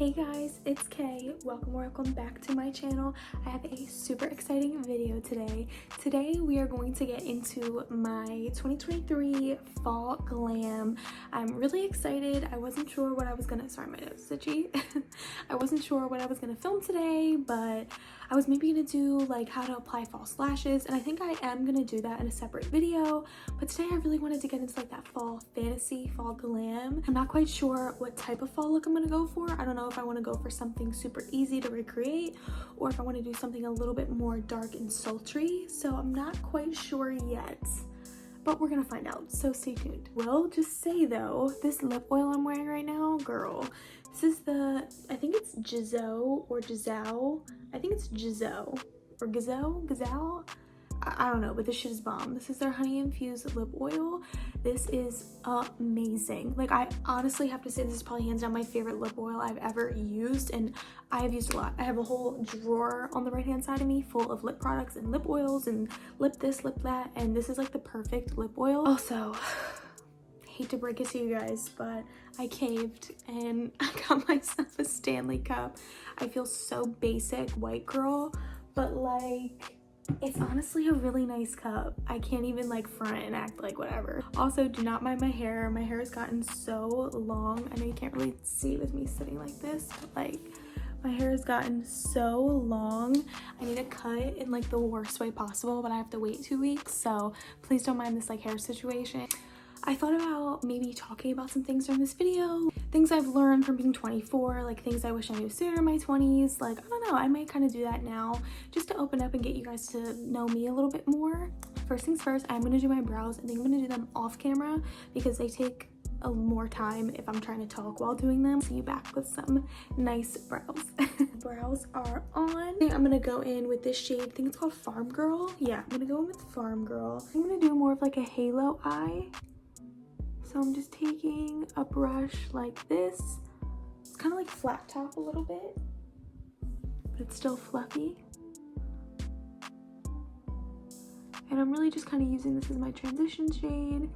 Hey guys, it's Kay. Welcome back to my channel. I have a super exciting video today. Today we are going to get into my 2023 fall glam. I'm really excited. I wasn't sure what I was gonna, sorry my nose is itchy. I wasn't sure what I was gonna film today, but I was maybe gonna do like how to apply false lashes, and I think I am gonna do that in a separate video. But today I really wanted to get into like that fall fantasy, fall glam. I'm not quite sure what type of fall look I'm gonna go for. I don't know if I want to go for something super easy to recreate or if I want to do something a little bit more dark and sultry, so I'm not quite sure yet, but we're gonna find out, so stay tuned. Will just say though, this lip oil I'm wearing right now, girl, this is the, I think it's Giselle or Giselle, I think it's Giselle or Gazelle. I don't know, but this shit is bomb. This is their honey infused lip oil. This is amazing. Like, I honestly have to say this is probably hands down my favorite lip oil I've ever used, and I have used a lot. I have a whole drawer on the right hand side of me full of lip products and lip oils and lip this, lip that, and this is like the perfect lip oil. Also, hate to break it to you guys, but I caved and I got myself a Stanley cup. I feel so basic white girl, but like, it's honestly a really nice cup. I can't even like front and act like whatever. Also, do not mind my hair. My hair has gotten so long. I know you can't really see with me sitting like this, but like my hair has gotten so long. I need to cut in like the worst way possible, but I have to wait 2 weeks, so please don't mind this like hair situation. I thought about maybe talking about some things during this video, things I've learned from being 24, like things I wish I knew sooner in my 20s. Like, I don't know, I might kind of do that now just to open up and get you guys to know me a little bit more. First things first, I'm gonna do my brows. I think I'm gonna do them off camera because they take more time if I'm trying to talk while doing them. See you back with some nice brows. Brows are on. I'm gonna go in with this shade. I think it's called Farm Girl. Yeah, I'm gonna go in with Farm Girl. I'm gonna do more of like a halo eye. So I'm just taking a brush like this. It's kind of like flat top a little bit, but it's still fluffy. And I'm really just kind of using this as my transition shade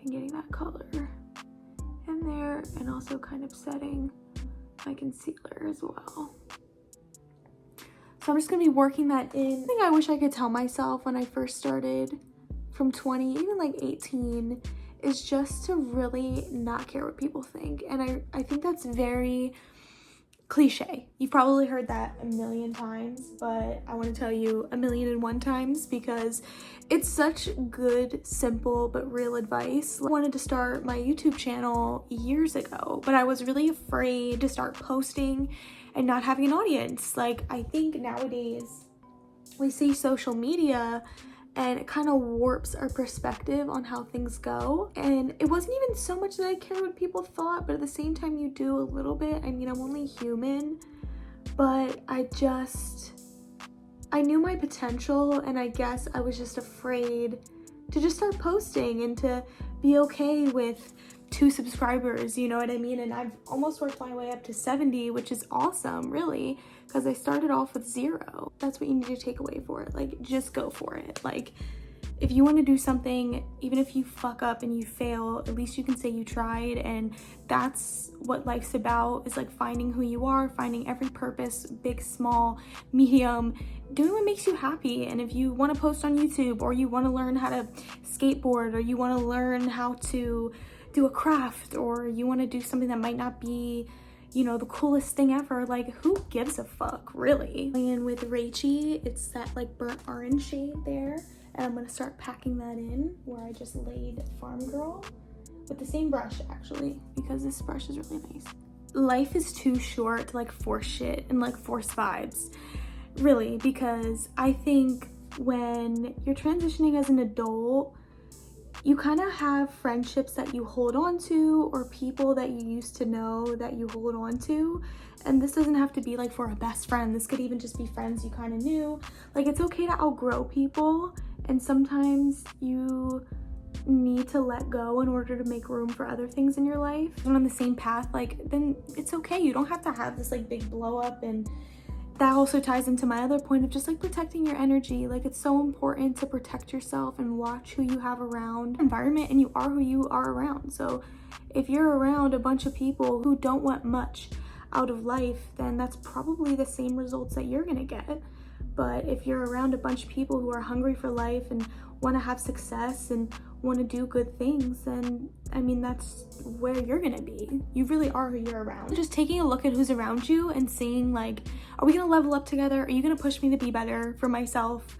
and getting that color in there, and also kind of setting my concealer as well. So I'm just gonna be working that in. I think I wish I could tell myself when I first started from 20, even like 18, is just to really not care what people think. And I think that's very cliche. You've probably heard that a million times, but I want to tell you 1,000,001 times because it's such good, simple, but real advice. I wanted to start my YouTube channel years ago, but I was really afraid to start posting and not having an audience. Like, I think nowadays we see social media and it kind of warps our perspective on how things go. And it wasn't even so much that I cared what people thought, but at the same time you do a little bit. I mean, I'm only human, but I knew my potential, and I guess I was just afraid to just start posting and to be okay with 2 subscribers, you know what I mean? And I've almost worked my way up to 70, which is awesome, really, because I started off with 0. That's what you need to take away for it. Like, just go for it. Like, if you want to do something, even if you fuck up and you fail, at least you can say you tried. And that's what life's about, is like finding who you are, finding every purpose, big, small, medium, doing what makes you happy. And if you want to post on YouTube, or you want to learn how to skateboard, or you want to learn how to do a craft, or you want to do something that might not be, you know, the coolest thing ever, like, who gives a fuck, really? And with Rachy, it's that like burnt orange shade there, and I'm gonna start packing that in where I just laid Farm Girl with the same brush, actually, because this brush is really nice. Life is too short to like force shit and like force vibes, really, because I think when you're transitioning as an adult, you kind of have friendships that you hold on to, or people that you used to know that you hold on to. And this doesn't have to be like for a best friend. This could even just be friends you kind of knew. Like, it's okay to outgrow people, and sometimes you need to let go in order to make room for other things in your life. When on the same path, like, then it's okay. You don't have to have this like big blow up. And that also ties into my other point of just like protecting your energy. Like, it's so important to protect yourself and watch who you have around environment, and you are who you are around. So if you're around a bunch of people who don't want much out of life, then that's probably the same results that you're gonna get. But if you're around a bunch of people who are hungry for life and want to have success and want to do good things, then I mean, that's where you're gonna be. You really are who you're around. Just taking a look at who's around you and seeing like, are we gonna level up together? Are you gonna push me to be better for myself?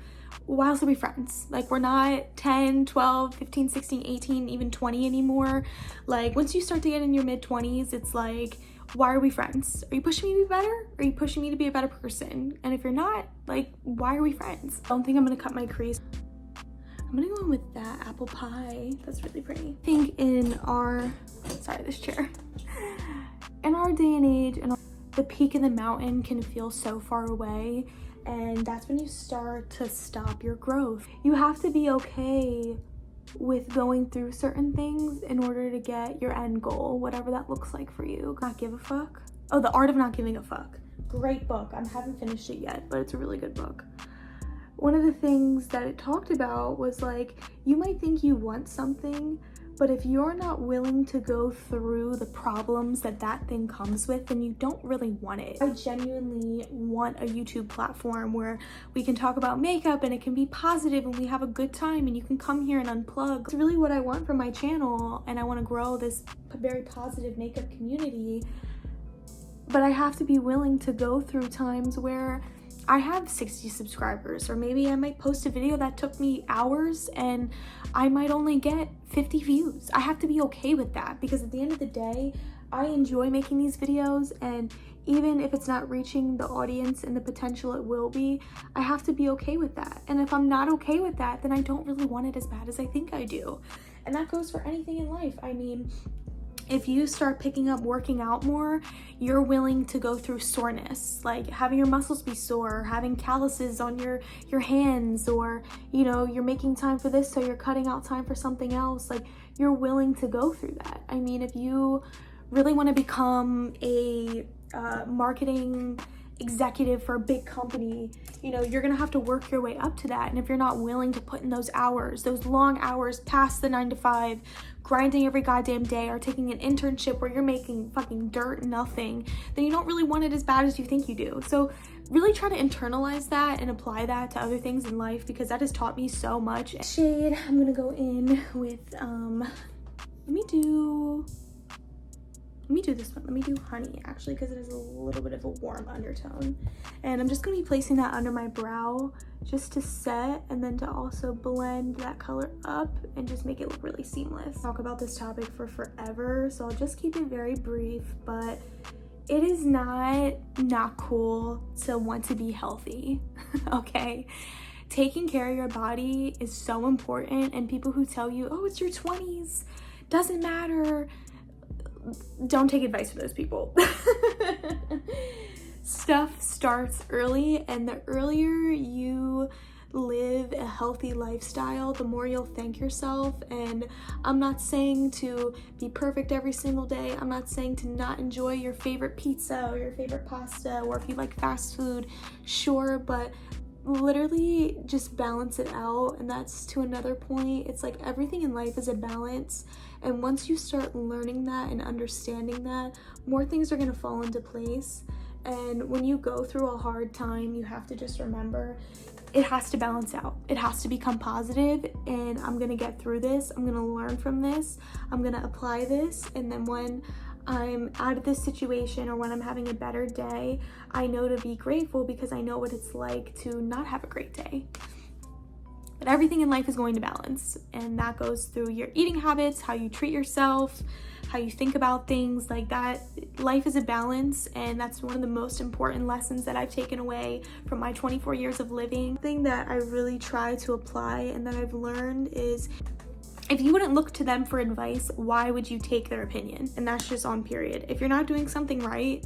Why else are we friends? Like, we're not 10, 12, 15, 16, 18, even 20 anymore. Like, once you start to get in your mid-20s, it's like, why are we friends? Are you pushing me to be better? Or are you pushing me to be a better person? And if you're not, like, why are we friends? I don't think I'm gonna cut my crease. I'm gonna go in with that apple pie. That's really pretty. I think in our, sorry, this chair. In our day and age, and the peak of the mountain can feel so far away. And that's when you start to stop your growth. You have to be okay with going through certain things in order to get your end goal, whatever that looks like for you. Not give a fuck. Oh, The Art of Not Giving a Fuck. Great book. I haven't finished it yet, but it's a really good book. One of the things that it talked about was like, you might think you want something, but if you're not willing to go through the problems that that thing comes with, then you don't really want it. I genuinely want a YouTube platform where we can talk about makeup and it can be positive and we have a good time and you can come here and unplug. It's really what I want from my channel, and I want to grow this very positive makeup community. But I have to be willing to go through times where I have 60 subscribers, or maybe I might post a video that took me hours and I might only get 50 views. I have to be okay with that, because at the end of the day, I enjoy making these videos, and even if it's not reaching the audience and the potential it will be, I have to be okay with that. And if I'm not okay with that, then I don't really want it as bad as I think I do. And that goes for anything in life. I mean, if you start picking up working out more, you're willing to go through soreness, like having your muscles be sore, having calluses on your hands, or, you know, you're making time for this, so you're cutting out time for something else. Like, you're willing to go through that. I mean, if you really want to become a marketing executive for a big company, you know, you're gonna have to work your way up to that. And if you're not willing to put in those hours, those long hours past the 9 to 5, grinding every goddamn day, or taking an internship where you're making fucking dirt nothing, then you don't really want it as bad as you think you do. So really try to internalize that and apply that to other things in life, because that has taught me so much. Shade, I'm gonna go in with let me do this one. Let me do honey, actually, because it is a little bit of a warm undertone. And I'm just going to be placing that under my brow just to set, and then to also blend that color up and just make it look really seamless. Talk about this topic for forever, so I'll just keep it very brief, but it is not cool to want to be healthy, okay? Taking care of your body is so important, and people who tell you, oh, it's your 20s, doesn't matter, don't take advice from those people. Stuff starts early, and the earlier you live a healthy lifestyle, the more you'll thank yourself. And I'm not saying to be perfect every single day. I'm not saying to not enjoy your favorite pizza or your favorite pasta, or if you like fast food, sure, but literally just balance it out. And that's to another point. It's like everything in life is a balance, and once you start learning that and understanding that, more things are going to fall into place. And when you go through a hard time, you have to just remember it has to balance out. It has to become positive, and I'm going to get through this. I'm going to learn from this. I'm going to apply this, and then when I'm out of this situation, or when I'm having a better day, I know to be grateful, because I know what it's like to not have a great day. But everything in life is going to balance, and that goes through your eating habits, how you treat yourself, how you think about things like that. Life is a balance, and that's one of the most important lessons that I've taken away from my 24 years of living. The thing that I really try to apply and that I've learned is, if you wouldn't look to them for advice, why would you take their opinion? And that's just on period. If you're not doing something right,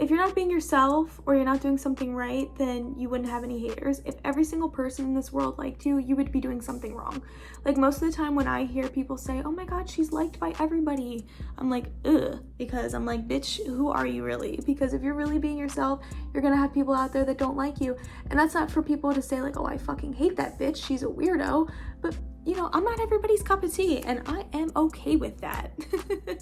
if you're not being yourself, or you're not doing something right, then you wouldn't have any haters. If every single person in this world liked you, you would be doing something wrong. Like, most of the time when I hear people say, oh my god, she's liked by everybody, I'm like, ugh, because I'm like, bitch, who are you really? Because if you're really being yourself, you're gonna have people out there that don't like you. And that's not for people to say like, oh, I fucking hate that bitch, she's a weirdo. But you know, I'm not everybody's cup of tea, and I am okay with that.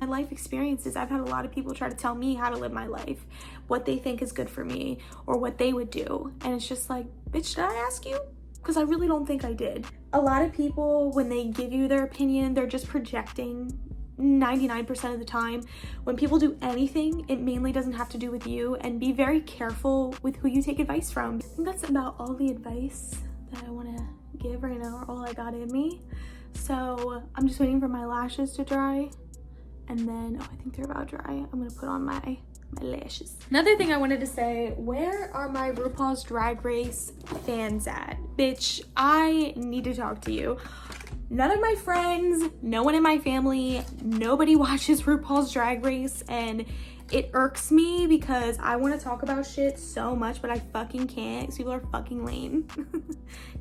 My life experiences, I've had a lot of people try to tell me how to live my life, what they think is good for me, or what they would do. And it's just like, bitch, did I ask you? Because I really don't think I did. A lot of people, when they give you their opinion, they're just projecting 99% of the time. When people do anything, it mainly doesn't have to do with you, and be very careful with who you take advice from. I think that's about all the advice that I want to give right now, or all I got in me. So I'm just waiting for my lashes to dry, and then I think they're about dry. I'm gonna put on my lashes. Another thing I wanted to say, where are my RuPaul's Drag Race fans at? Bitch, I need to talk to you. None of my friends, no one in my family, nobody watches RuPaul's Drag Race, and it irks me because I want to talk about shit so much, but I fucking can't because people are fucking lame.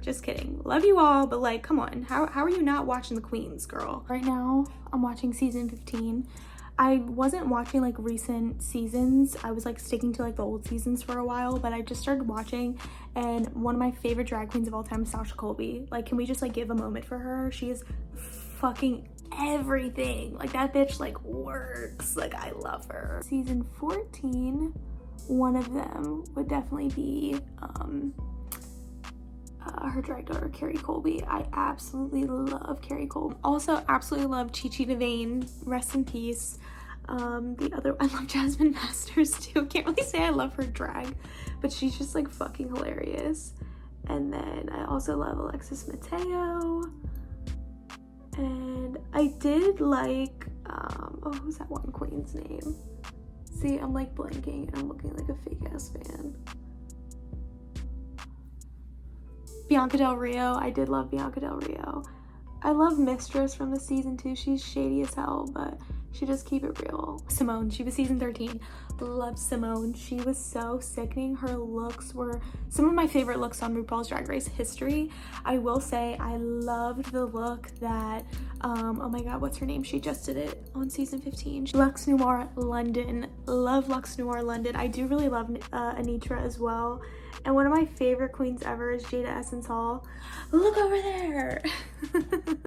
Just kidding. Love you all, but like, come on. How are you not watching the queens, girl? Right now, I'm watching season 15. I wasn't watching like recent seasons. I was like sticking to like the old seasons for a while, but I just started watching, and one of my favorite drag queens of all time is Sasha Colby. Like, can we just like give a moment for her? She is fucking everything. Like, that bitch like works. Like, I love her. Season 14, one of them would definitely be her drag daughter, Carrie Colby. I absolutely love Carrie Colby. Also absolutely love Chi Devane, rest in peace. The other, I love Jasmine Masters too. Can't really say I love her drag, but she's just like fucking hilarious. And then I also love Alexis Mateo. And I did like, oh, who's that one queen's name? See, I'm like blanking and I'm looking like a fake ass fan. Bianca Del Rio. I did love Bianca Del Rio. I love Mistress from the season 2. She's shady as hell, but she just keep it real. Simone, she was season 13. Loved Simone. She was so sickening. Her looks were some of my favorite looks on RuPaul's Drag Race history. I will say I loved the look that, oh my god, what's her name? She just did it on season 15. Luxe Noir London. Love Luxe Noir London. I do really love Anitra as well. And one of my favorite queens ever is Jada Essence Hall. Look over there.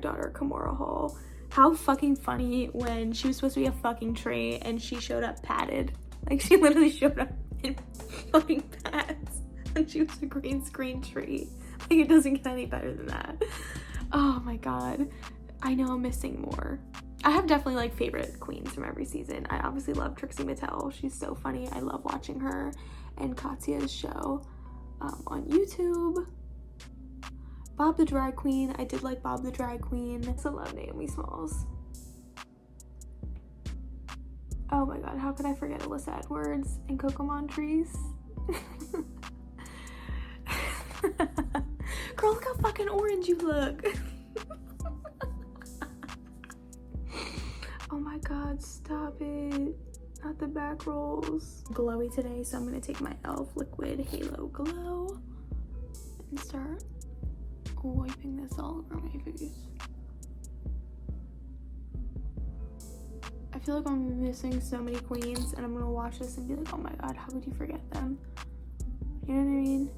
Daughter Kimora Hall. How fucking funny when she was supposed to be a fucking tree and she showed up padded. Like, she literally showed up in fucking pads and she was a green screen tree. Like, it doesn't get any better than that. Oh my god. I know I'm missing more. I have definitely like favorite queens from every season. I obviously love Trixie Mattel. She's so funny. I love watching her and Katya's show on YouTube. Bob the Drag Queen. I did like Bob the Drag Queen. I also love Naomi Smalls. Oh my god, how could I forget Alyssa Edwards and Coco Montrese? Girl, look how fucking orange you look. Oh my god, stop it. Not the back rolls. Glowy today, so I'm gonna take my e.l.f. Liquid Halo Glow and start wiping this all over my face. I feel like I'm missing so many queens, and I'm gonna watch this and be like, oh my god, how could you forget them? You know what I mean?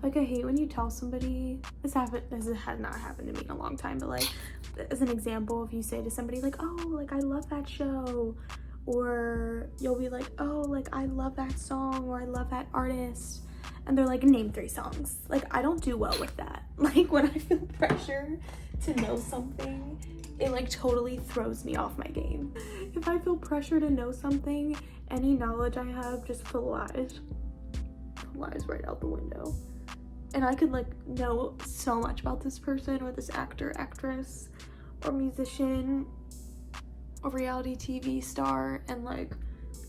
Like, I hate when you tell somebody, this has not happened to me in a long time, but like, as an example, if you say to somebody like, oh, like, I love that show, or you'll be like, oh, like, I love that song, or I love that artist, and they're like, name 3 songs. Like, I don't do well with that. Like, when I feel pressure to know something, it like totally throws me off my game. If I feel pressure to know something, any knowledge I have just flies right out the window. And I could like know so much about this person or this actor, actress, or musician, or reality TV star, and like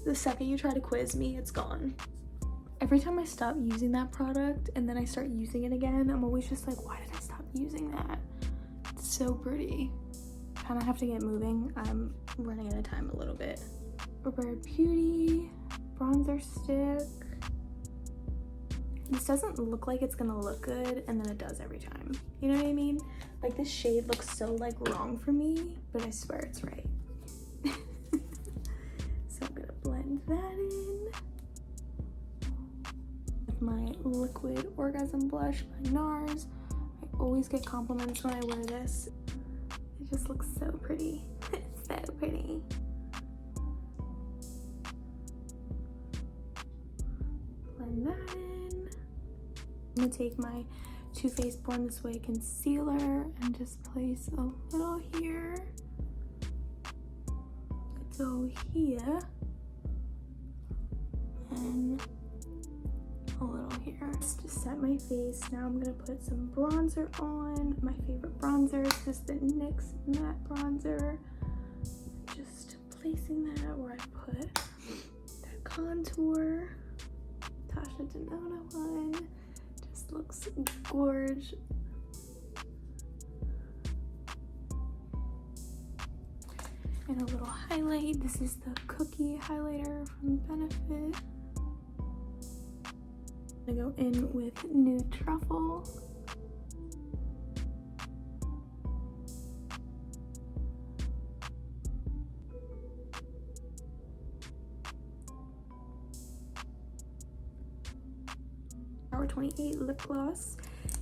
the second you try to quiz me, it's gone. Every time I stop using that product and then I start using it again, I'm always just like, why did I stop using that? It's so pretty. Kind of have to get moving. I'm running out of time a little bit. Rare Beauty bronzer stick. This doesn't look like it's gonna look good, and then it does every time. You know what I mean? Like, this shade looks so like wrong for me, but I swear it's right. So I'm gonna blend that in with my Liquid Orgasm Blush by NARS. I always get compliments when I wear this. It just looks so pretty. It's so pretty. Blend that in. I'm gonna take my Too Faced Born This Way concealer and just place a little here. So here. And a little here. Just to set my face. Now I'm gonna put some bronzer on. My favorite bronzer is just the NYX matte bronzer. Just placing that where I put that contour. Tasha Denona one. Just looks gorge. And a little highlight. This is the Cookie highlighter from Benefit. I'm gonna go in with Nude Truffle. Hour 28 lip gloss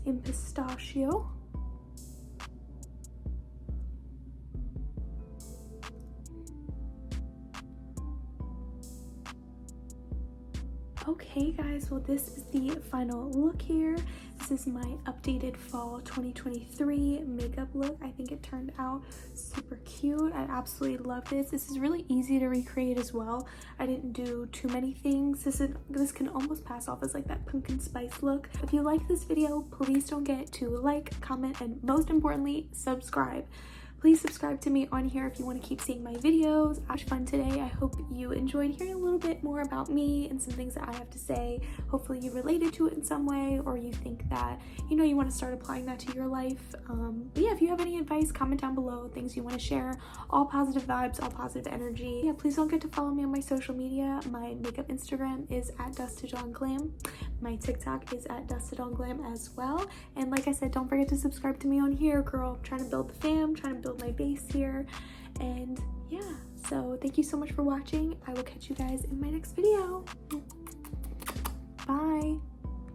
in Pistachio. Okay guys, well this is the final look here. This is my updated fall 2023 makeup look. I think it turned out super cute. I absolutely love this. This is really easy to recreate as well. I didn't do too many things. This can almost pass off as like that pumpkin spice look. If you like this video, please don't forget to like, comment, and most importantly, subscribe. Please subscribe to me on here if you want to keep seeing my videos. I had fun today. I hope you enjoyed hearing a little bit more about me and some things that I have to say. Hopefully you related to it in some way, or you think that, you know, you want to start applying that to your life. But yeah, if you have any advice, comment down below, things you want to share. All positive vibes, all positive energy. Yeah, please don't forget to follow me on my social media. My makeup Instagram is at dusktodawnglam. My TikTok is at dusktodawnglam as well. And like I said, don't forget to subscribe to me on here, girl. I'm trying to build the fam, trying to build my base here. And yeah, so thank you so much for watching. I will catch you guys in my next video. Bye.